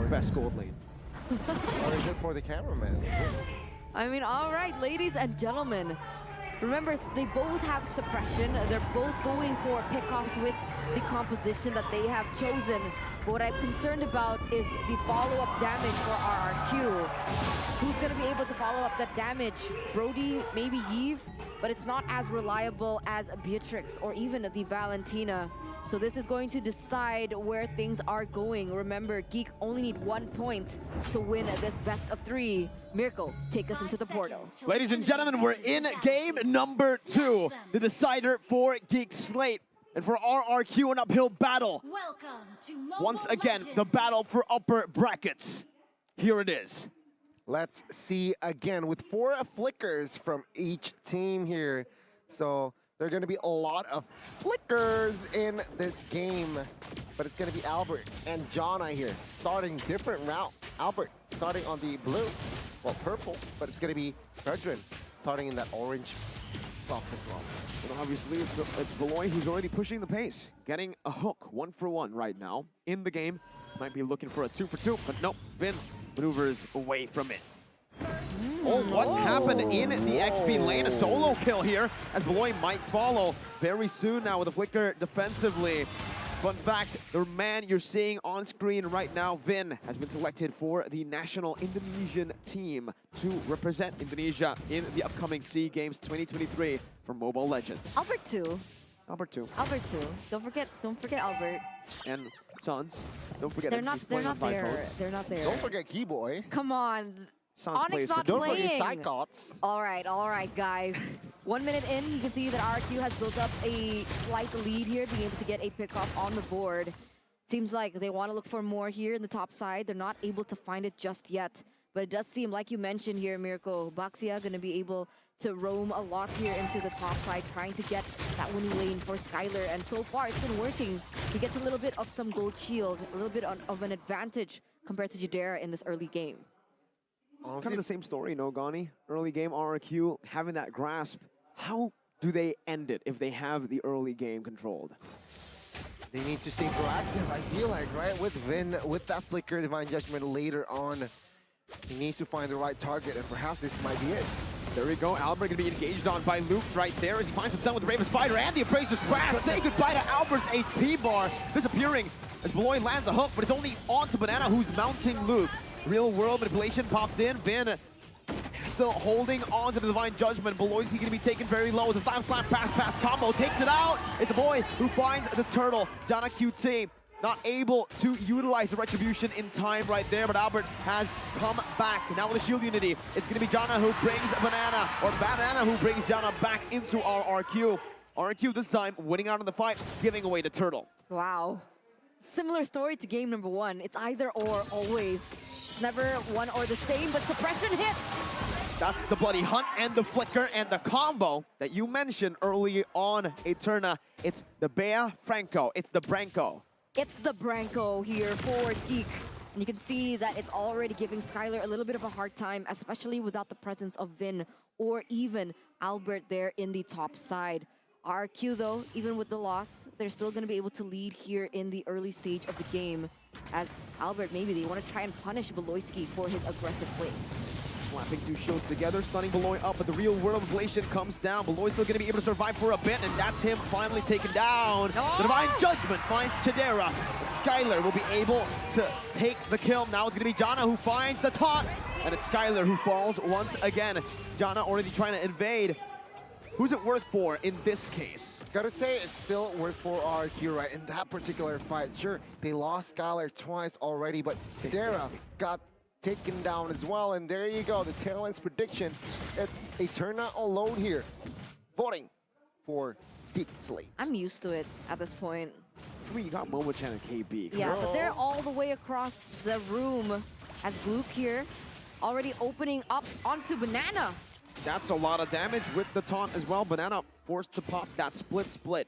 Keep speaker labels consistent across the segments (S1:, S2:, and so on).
S1: best gold lane.
S2: Or is it for the cameraman?
S3: I mean, all right, ladies and gentlemen. Remember, they both have suppression. They're both going for pickoffs with the composition that they have chosen. But what I'm concerned about is the follow-up damage for RRQ. Who's going to be able to follow up that damage? Brody, maybe Yves, but it's not as reliable as Beatrix or even the Valentina. So this is going to decide where things are going. Remember, Geek only need 1 point to win this best of 3. Miracle, take us into the portal.
S1: Ladies and gentlemen, we're in game number 2, the decider for Geek Slate. And for RRQ, an uphill battle.
S4: Welcome to
S1: Once again, the battle for upper brackets. Here it is.
S2: Let's see again with 4 flickers from each team here. So there are going to be a lot of flickers in this game. But it's going to be Albert and Jana here, starting different route. Albert starting on the blue, well, purple, but it's going to be Fredrin starting in that orange buff as well.
S1: And obviously, it's Valoy who's already pushing the pace, getting a hook 1-for-1 right now in the game. Might be looking for a 2-for-2, but nope, Vin maneuvers away from it. Oh, what happened in the XP lane? A solo kill here, as Valoy might follow very soon now with a flicker defensively. Fun fact, the man you're seeing on screen right now, Vin, has been selected for the national Indonesian team to represent Indonesia in the upcoming SEA Games 2023 for Mobile Legends.
S3: Albert too.
S1: Albert too.
S3: Albert too. Don't forget Albert.
S1: And Sons. Don't forget
S3: They're
S1: him.
S3: not.
S1: He's
S3: They're
S1: playing on
S3: not
S1: 5
S3: there.
S1: phones.
S3: They're not there.
S2: Don't forget Keyboy.
S3: Come on.
S1: Sons
S3: Onyx
S1: plays for
S3: not
S2: Don't
S3: playing.
S2: forget Psychots.
S3: All right, guys. 1 minute in, you can see that RQ has built up a slight lead here, being able to get a pickoff on the board. Seems like they want to look for more here in the top side. They're not able to find it just yet. But it does seem, like you mentioned here, Miracle, Baxia going to be able to roam a lot here into the top side, trying to get that winning lane for Skylar. And so far, it's been working. He gets a little bit of some gold shield, a little bit of an advantage compared to Jadera in this early game.
S1: Kind of the same story, no, Gani? Early game RRQ, having that grasp. How do they end it if they have the early game controlled?
S2: They need to stay proactive, I feel like, right? With Vin, with that flicker Divine Judgment later on, he needs to find the right target, and perhaps this might be it.
S1: There we go. Albert going to be engaged on by Luke right there as he finds the sun with the Raven Spider and the Appraiser's Wrath. Say goodbye to Albert's HP bar, disappearing as Beloy lands a hook, but it's only on to Banana, who's mounting Luke. Real world manipulation popped in. Vin still holding on to the Divine Judgment. Beloy's going to be taken very low as a slam pass combo takes it out. It's a boy who finds the turtle. Jana QT not able to utilize the retribution in time right there, but Albert has come back. Now with the shield unity, it's going to be Jana who brings Banana, or Banana who brings Jana back into RRQ. RRQ this time winning out in the fight, giving away the turtle.
S3: Wow. Similar story to game number 1. It's either or always. It's never one or the same, but suppression hits.
S1: That's the bloody hunt and the flicker and the combo that you mentioned early on, Eterna. It's the Bea Franco. It's the Branco.
S3: It's the Branco here for Geek. And you can see that it's already giving Skylar a little bit of a hard time, especially without the presence of Vin or even Albert there in the top side. RQ though, even with the loss, they're still going to be able to lead here in the early stage of the game. As Albert, maybe they want to try and punish Beloyski for his aggressive plays.
S1: Slapping 2 shields together, stunning Beloy up, but the real world inflation comes down. Beloy's still going to be able to survive for a bit, and that's him finally taken down. The Divine Judgment finds Chidera, and Skylar will be able to take the kill. Now it's going to be Jana who finds the taunt, and it's Skylar who falls once again. Jana already trying to invade. Who's it worth for in this case?
S2: Gotta say, it's still worth for RQ, right? In that particular fight, sure, they lost Skylar twice already, but Chidera got taken down as well, and there you go, the tail end's prediction. It's Eterna alone here, voting for Geek Slate.
S3: I'm used to it at this point.
S1: I mean, you got Momo-chan and KB.
S3: Yeah, but they're all the way across the room as Luke here, already opening up onto Banana.
S1: That's a lot of damage with the taunt as well. Banana forced to pop that split.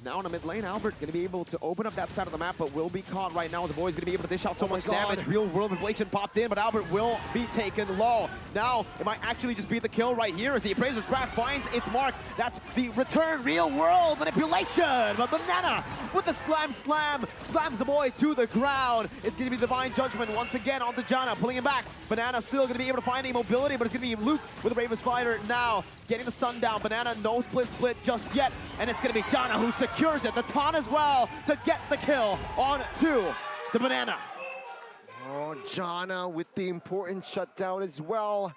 S1: Now in the mid lane, Albert going to be able to open up that side of the map, but will be caught right now. The boy's going to be able to dish out so much damage. Real world inflation popped in, but Albert will be taken low. Now, it might actually just be the kill right here as the Appraiser's Wrath finds its mark. That's the return real world manipulation. But Banana with the slam, slams the boy to the ground. It's going to be Divine Judgment once again onto Janna, pulling him back. Banana still going to be able to find a mobility, but it's going to be Luke with the Bravest Fighter now. Getting the stun down. Banana no split just yet. And it's going to be Janna who secures it. The taunt as well to get the kill on to the Banana.
S2: Oh, Janna with the important shutdown as well.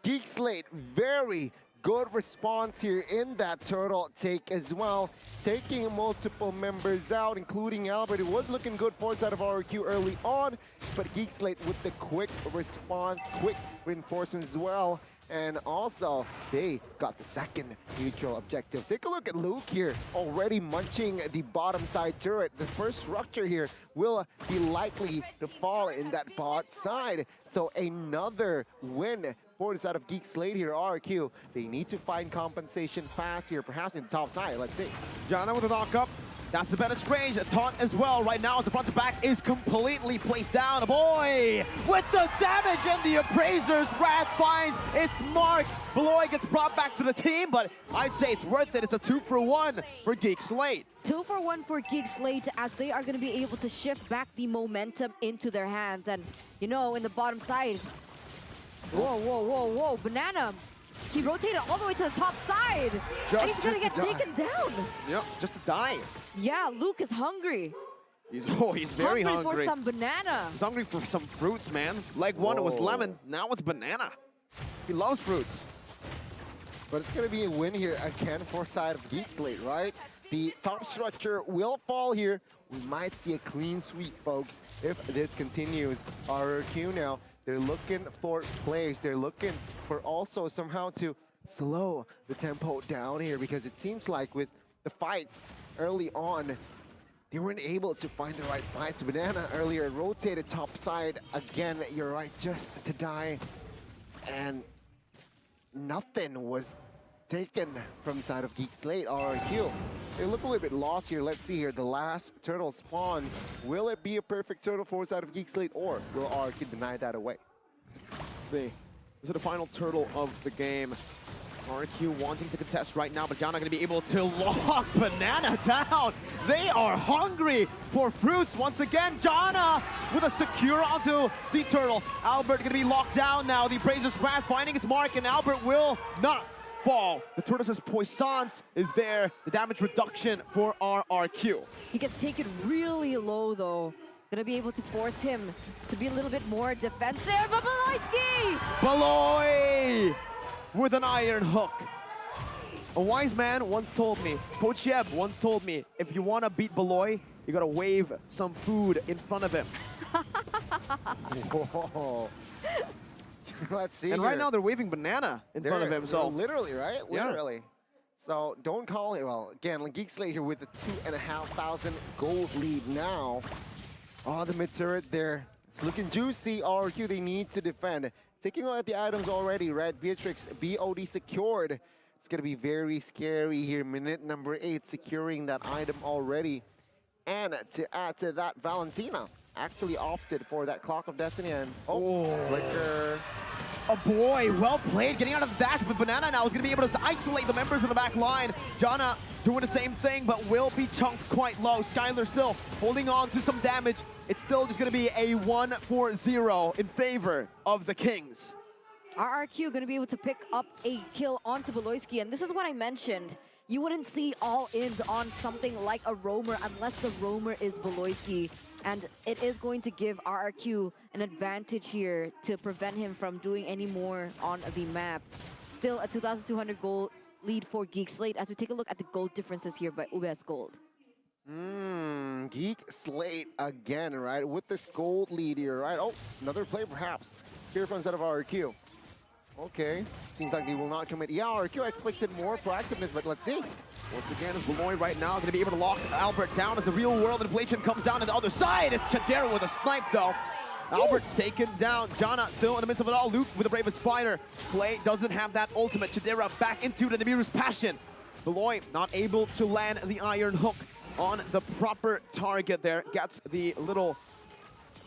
S2: Geek Slate, very good response here in that turtle take as well. Taking multiple members out, including Albert. It was looking good for us out of RQ early on, but Geek Slate with the quick response, quick reinforcements as well. And also, they got the second neutral objective. Take a look at Luke here, already munching the bottom side turret. The first structure here will be likely to fall in that bot side. So another win for the side of Geek Slate here, RQ. They need to find compensation fast here, perhaps in the top side. Let's see.
S1: Janna with a knock-up. That's the better range. A taunt as well. Right now, the front to back is completely placed down. A boy with the damage, and the Appraiser's Wrath finds its mark. Beloy gets brought back to the team, but I'd say it's worth it. It's a 2-for-1 for Geek Slate.
S3: 2-for-1 for Geek Slate, as they are going to be able to shift back the momentum into their hands. And, you know, in the bottom side, whoa, Banana. He rotated all the way to the top side. And he's going to get taken down.
S1: Yep, just to die.
S3: Yeah, Luke is hungry.
S1: He's very hungry.
S3: For some banana.
S1: He's hungry for some fruits, man. Leg one, it was lemon. Now it's banana. He loves fruits.
S2: But it's going to be a win here again for side of Geek Slate, right? The top structure will fall here. We might see a clean sweep, folks, if this continues. RQ now, they're looking for plays. They're looking for also somehow to slow the tempo down here, because it seems like with the fights early on, they weren't able to find the right fights. Banana earlier rotated top side again, you're right, just to die. And nothing was taken from the side of Geek Slate. RQ, they look a little bit lost here. Let's see here, the last turtle spawns. Will it be a perfect turtle for the side of Geek Slate, or will RQ deny that away?
S1: Let's see. This is the final turtle of the game. RQ wanting to contest right now, but Janna going to be able to lock Banana down. They are hungry for fruits once again. Janna with a secure onto the turtle. Albert going to be locked down now. The Appraiser's Wrath finding its mark, and Albert will not fall. The Tortoise's Puissance is there. The damage reduction for RRQ.
S3: He gets taken really low, though. Gonna be able to force him to be a little bit more defensive. But
S1: Beloy with an iron hook. A wise man once told me, Coach Yeb once told me, if you want to beat Beloy, you gotta wave some food in front of him.
S2: Whoa. Let's see.
S1: And
S2: here.
S1: right now they're waving banana in front of him. So
S2: literally, right?
S1: Yeah.
S2: Literally. So don't call it. Well, again, Geek Slate here with a 2,500 gold lead now. Oh, the mid turret there. It's looking juicy. RQ, they need to defend. Taking a look at the items already, right? Beatrix, BOD secured. It's going to be very scary here. Minute number 8, securing that item already. And to add to that, Valentina actually opted for that Clock of Destiny. And flicker.
S1: Oh boy, well played, getting out of the dash, but Banana now is going to be able to isolate the members in the back line. Janna doing the same thing, but will be chunked quite low. Skylar still holding on to some damage. It's still just going to be a 1-4-0 in favor of the Kings.
S3: RRQ going to be able to pick up a kill onto Beloyski, and this is what I mentioned. You wouldn't see all-ins on something like a roamer unless the roamer is Beloyski. And it is going to give RRQ an advantage here to prevent him from doing any more on the map. Still a 2,200 gold lead for Geek Slate as we take a look at the gold differences here by UBS Gold.
S2: Geek Slate again, right? With this gold lead here, right? Oh, another play perhaps. Here from set of RRQ. Okay, seems like they will not commit. Yeah, RQ expected more proactiveness, but let's see.
S1: Once again, is Beloy right now going to be able to lock Albert down as the real world inflation comes down to the other side. It's Chadera with a snipe though. Albert taken down. Janna still in the midst of it all. Luke with the bravest fighter. Play doesn't have that ultimate. Chadera back into the Nibiru's passion. Beloy not able to land the iron hook on the proper target there. Gets the little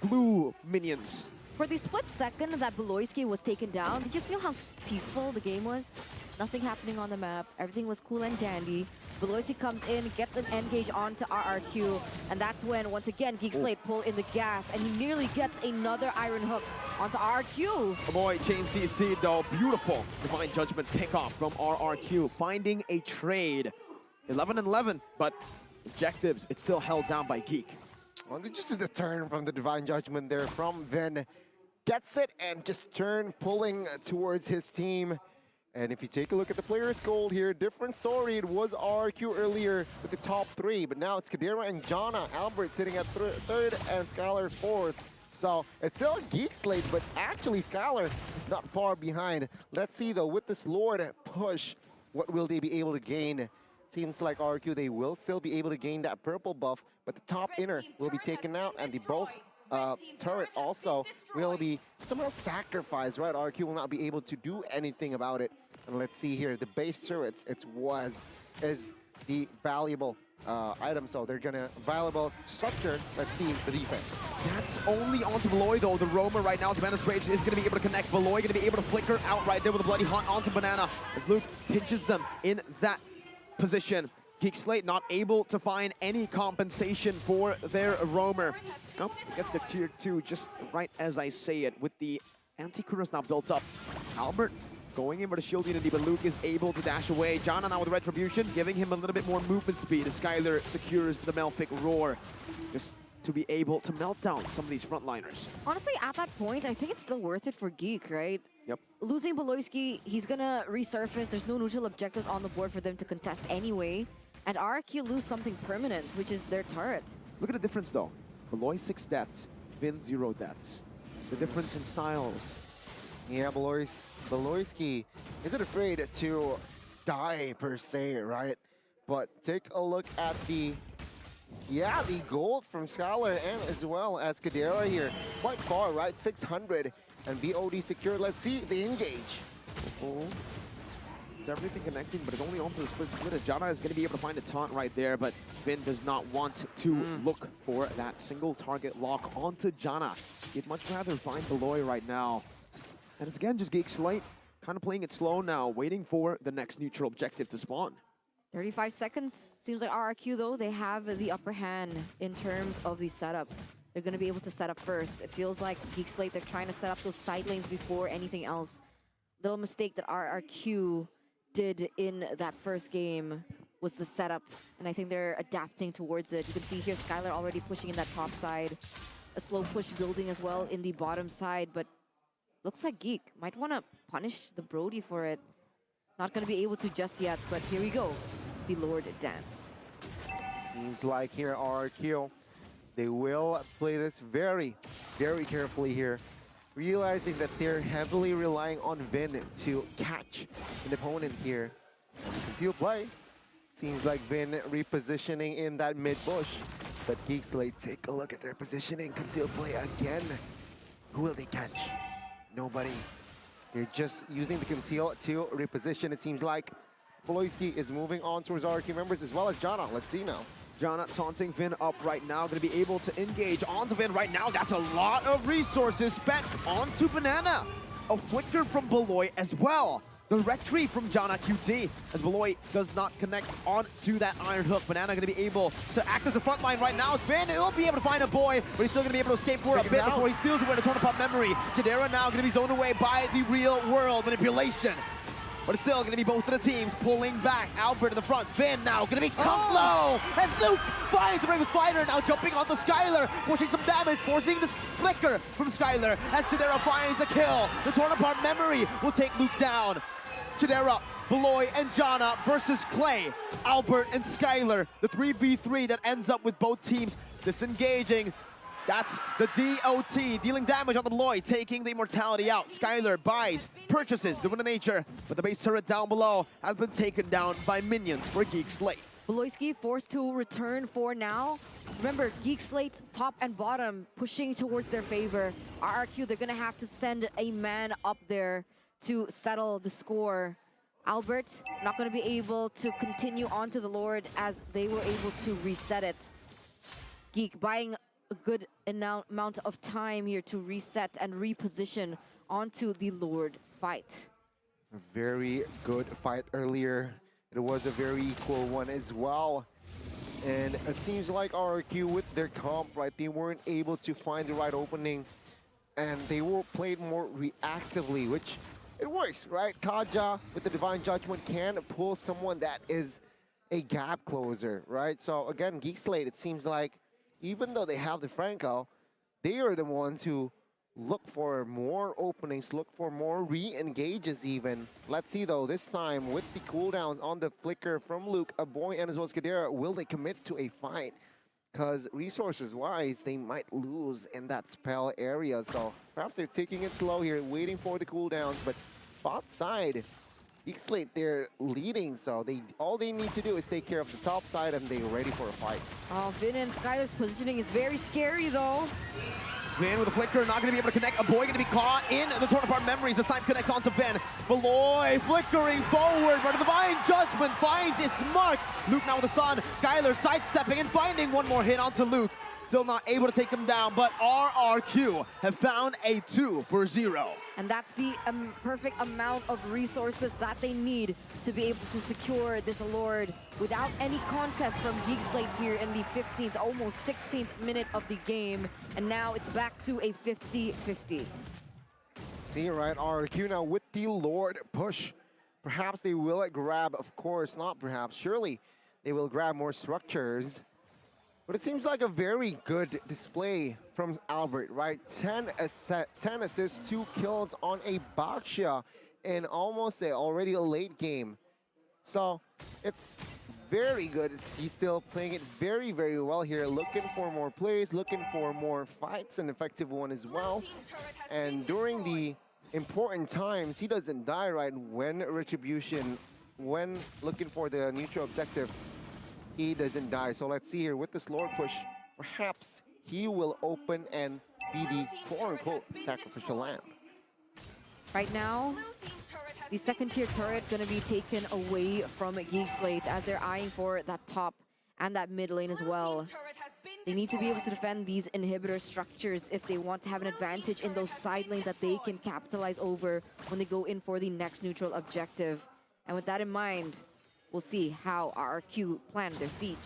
S1: blue minions.
S3: For the split second that Beloyski was taken down, did you feel how peaceful the game was? Nothing happening on the map. Everything was cool and dandy. Beloyski comes in, gets an engage onto RRQ, and that's when, once again, Geek Slate pull in the gas, and he nearly gets another iron hook onto RRQ.
S1: Oh boy, Chain CC though, beautiful Divine Judgment pickoff from RRQ, finding a trade. 11-11, but objectives, it's still held down by Geek.
S2: Well, just the turn from the Divine Judgment there from Vin. Gets it and just turn, pulling towards his team. And if you take a look at the players' gold here, different story. It was RQ earlier with the top 3, but now it's Kadira and Jana. Albert sitting at 3rd and Skylar 4th. So it's still a Geek Slate, but actually Skylar is not far behind. Let's see though, with this Lord push, what will they be able to gain? Seems like RQ, they will still be able to gain that purple buff, but the top inner will be taken out, and the both turret also will be somehow sacrificed, right? RQ will not be able to do anything about it. And let's see here, the base turrets, is the valuable item, so they're gonna valuable structure. Let's see the defense.
S1: That's only onto Beloy though. The roamer right now, Banana's Rage is gonna be able to connect. Beloy gonna be able to flicker out right there with a bloody hunt onto Banana as Luke pinches them in that position. Geek Slate not able to find any compensation for their roamer. Oh, get the tier 2 just right as I say it, with the anti-Kuros now built up. Albert going in for the shield unity, but Luke is able to dash away. Jana now with Retribution, giving him a little bit more movement speed as Skylar secures the Melfic Roar, just to be able to melt down some of these frontliners.
S3: Honestly, at that point, I think it's still worth it for Geek, right?
S1: Yep.
S3: Losing Beloyski, he's gonna resurface. There's no neutral objectives on the board for them to contest anyway. And RQ lose something permanent, which is their turret.
S1: Look at the difference though. Beloy 6 deaths, Vin 0 deaths. The difference in styles.
S2: Yeah, Beloyski isn't afraid to die per se, right? But take a look at the gold from Skylar and as well as Kadira here. Quite far, right? 600 and VOD secured. Let's see the engage.
S1: It's everything connecting, but it's only onto the split split. Jana is going to be able to find a taunt right there, but Vin does not want to look for that single target lock onto Jana. He'd much rather find Beloy right now. And it's again just Geek Slate kind of playing it slow now, waiting for the next neutral objective to spawn.
S3: 35 seconds. Seems like RRQ, though, they have the upper hand in terms of the setup. They're going to be able to set up first. It feels like Geek Slate, they're trying to set up those side lanes before anything else. Little mistake that RRQ did in that first game was the setup, and I think they're adapting towards it. You can see here Skylar already pushing in that top side. A slow push building as well in the bottom side, but looks like Geek might want to punish the Brody for it. Not going to be able to just yet, but here we go. The Lord Dance.
S2: Seems like here RRQ, they will play this very, very carefully here, realizing that they're heavily relying on Vin to catch an opponent here. Conceal play. Seems like Vin repositioning in that mid bush, but Geek Slate, take a look at their positioning. Conceal play again. Who will they catch? Nobody. They're just using the conceal to reposition. It seems like Beloyski is moving on towards RRQ members as well as Jana. Let's see now.
S1: Jana taunting Vin up right now, going to be able to engage onto Vin right now. That's a lot of resources spent onto Banana. A flicker from Beloy as well. The retry from Jana QT as Beloy does not connect onto that iron hook. Banana going to be able to act as the front line right now. Vin will be able to find a boy, but he's still going to be able to escape for a bit before he steals away the Tornapop memory. Jadera now going to be zoned away by the real world manipulation. But it's still going to be both of the teams pulling back. Albert in the front. Vin now going to be tucked low as Luke finds the Raven Spider, now jumping on the Skylar, pushing some damage, forcing this flicker from Skylar as Jadera finds a kill. The Tornapop memory will take Luke down. Jadera, Beloy, and Jana versus Clay, Albert, and Skylar. The 3v3 that ends up with both teams disengaging. That's the DOT, dealing damage on the Beloy, taking the immortality out. Skylar buys, purchases the Wind of Nature, but the base turret down below has been taken down by minions for Geek Slate.
S3: Beloyski forced to return for now. Remember, Geek Slate, top and bottom, pushing towards their favor. RRQ, they're going to have to send a man up there to settle the score. Albert not going to be able to continue on to the Lord as they were able to reset it. Geek buying a good amount of time here to reset and reposition onto the Lord fight.
S2: A very good fight earlier. It was a very equal one as well. And it seems like RRQ with their comp, right, they weren't able to find the right opening. And they were played more reactively, which it works, right? Kaja with the Divine Judgment can pull someone that is a gap closer, right? So again, Geek Slate, it seems like even though they have the Franco, they are the ones who look for more openings, look for more re-engages even. Let's see though, this time with the cooldowns on the flicker from Luke, a boy and as well as Kadira, will they commit to a fight? Because resources-wise, they might lose in that spell area. So perhaps they're taking it slow here, waiting for the cooldowns. But bot side, Geek Slate, they're leading. So all they need to do is take care of the top side and they're ready for a fight.
S3: Oh, Vin and Skylar's positioning is very scary though.
S1: Vin with a flicker, not going to be able to connect. A boy going to be caught in the torn apart memories. This time connects onto Vin. Beloy flickering forward, but the Divine Judgment finds its mark. Luke now with a stun. Skylar sidestepping and finding one more hit onto Luke. Still not able to take him down, but RRQ have found a 2 for 0.
S3: And that's the perfect amount of resources that they need to be able to secure this Lord without any contest from Geek Slate here in the 15th, almost 16th minute of the game. And now it's back to a 50-50.
S2: See, right, RRQ now with the Lord push. Perhaps they will grab, of course, not perhaps, surely they will grab more structures. But it seems like a very good display from Albert, right? 10 assists, 2 kills on a Baxia in almost already a late game. So it's very good. He's still playing it very, very well here. Looking for more plays, looking for more fights, an effective one as well. And during the important times, he doesn't die, right? When Retribution, when looking for the neutral objective, he doesn't die. So let's see here with this Lord push, perhaps he will open and be the quote-unquote sacrificial lamb.
S3: Right now, the second tier turret gonna be taken away from Geek Slate as they're eyeing for that top and that mid lane as well. They need to be able to defend these inhibitor structures if they want to have an advantage in those side lanes that they can capitalize over when they go in for the next neutral objective. And with that in mind, we'll see how RRQ plan their siege.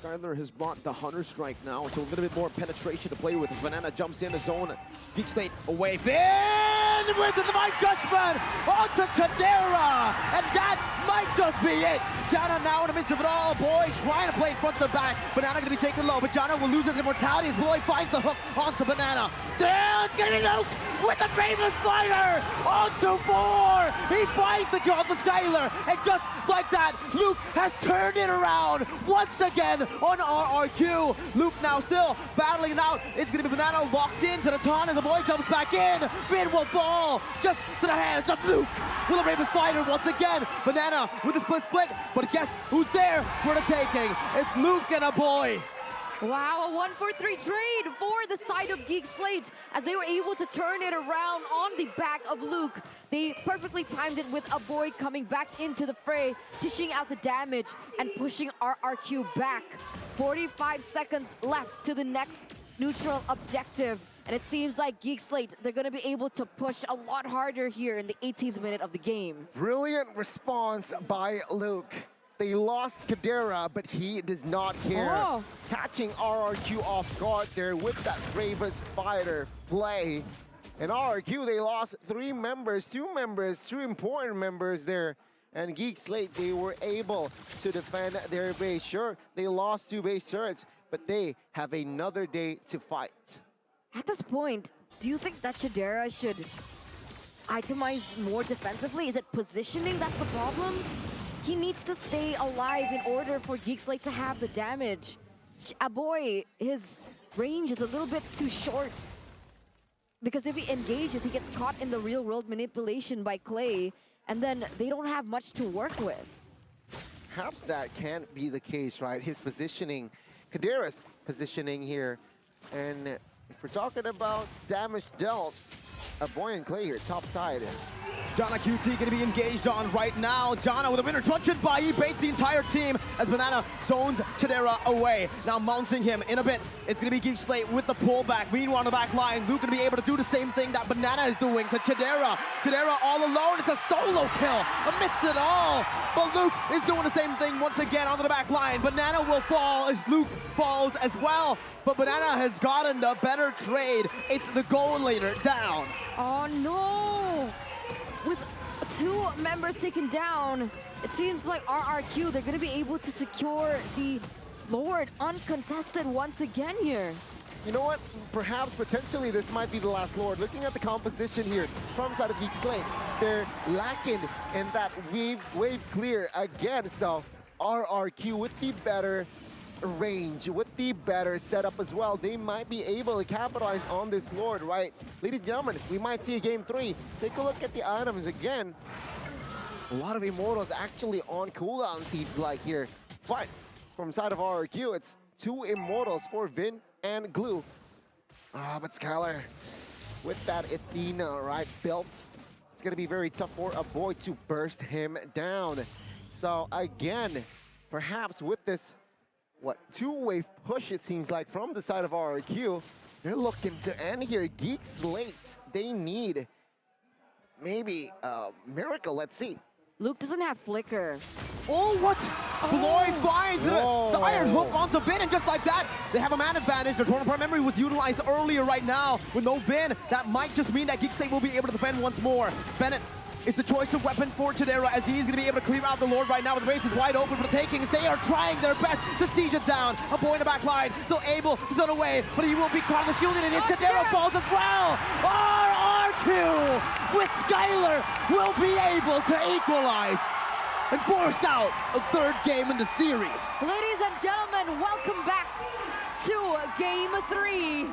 S1: Skylar has bought the Hunter Strike now, so a little bit more penetration to play with as Banana jumps in the zone. Geek Slate away. Finn with the Divine Judgment onto Tadera, and that might just be it. Jana now in the midst of it all. Boy trying to play front to back. Banana going to be taken low, but Jana will lose his immortality as Boy finds the hook onto Banana. Still getting Luke with the famous spider onto 4. He finds the kill on the Skylar, and just like that, Luke has turned it around once again on RRQ. Luke now still battling it out. It's going to be Banana locked into the ton as the boy jumps back in. Finn will fall just to the hands of Luke. Will the Raven Spider once again. Banana with the split, but guess who's there for the taking? It's Luke and a boy.
S3: Wow, a 1-for-3 trade for the side of Geek Slate as they were able to turn it around on the back of Luke. They perfectly timed it with a boy coming back into the fray, dishing out the damage and pushing RRQ back. 45 seconds left to the next neutral objective. And it seems like Geek Slate, they're going to be able to push a lot harder here in the 18th minute of the game.
S2: Brilliant response by Luke. They lost Kadira, but he does not care.
S3: Oh.
S2: Catching RRQ off guard there with that Bravest Fighter play. And RRQ, they lost 3 members, 2 important members there. And Geek Slate, they were able to defend their base. Sure, they lost 2 base turrets, but they have another day to fight.
S3: At this point, do you think that Chidera should itemize more defensively? Is it positioning that's the problem? He needs to stay alive in order for Geek Slate to have the damage. Boy, his range is a little bit too short. Because if he engages, he gets caught in the real-world manipulation by Clay, and then they don't have much to work with.
S2: Perhaps that can't be the case, right? His positioning, Kadira's positioning here. And if we're talking about damage dealt, a boy and Clay here, top side.
S1: Jana QT gonna be engaged on right now. Jana with a winner truncheon by, he baits the entire team as Banana zones Chidera away. Now mounting him in a bit. It's gonna be Geek Slate with the pullback. Meanwhile on the back line, Luke gonna be able to do the same thing that Banana is doing to Chidera. Chidera all alone, it's a solo kill amidst it all. But Luke is doing the same thing once again onto the back line. Banana will fall as Luke falls as well. But Banana has gotten the better trade. It's the goal later down.
S3: Oh no! With 2 members taken down, it seems like RRQ, they're going to be able to secure the Lord uncontested once again here.
S2: You know what? Perhaps, potentially, this might be the last Lord. Looking at the composition here from side of Geek Slate, they're lacking in that wave clear again. So RRQ with the better range, with the better setup as well, they might be able to capitalize on this Lord, right? Ladies and gentlemen, we might see a game 3. Take a look at the items again. A lot of Immortals actually on cooldown, seems like here. But from side of RRQ, it's 2 Immortals for Vin and Glue. But Skylar, with that Athena, right, belts, it's gonna be very tough for a boy to burst him down. So again, perhaps with this 2-wave push, it seems like, from the side of RRQ. They're looking to end here. Geek Slate, they need maybe a miracle. Let's see.
S3: Luke doesn't have Flicker.
S1: Oh, what? Bloy finds the iron hook onto Vin, and just like that, they have a man advantage. Their tournament part memory was utilized earlier right now. With no Vin, that might just mean that Geek Slate will be able to defend once more. Bennett is the choice of weapon for Chidera, as he's going to be able to clear out the Lord right now with the races wide open for the takings. They are trying their best to siege it down. A boy in the back line, still able to zone away, but he will be caught in the shielding, and Chidera falls as well. RR2 with Skylar will be able to equalize and force out a 3rd game in the series.
S3: Ladies and gentlemen, welcome back to Game 3.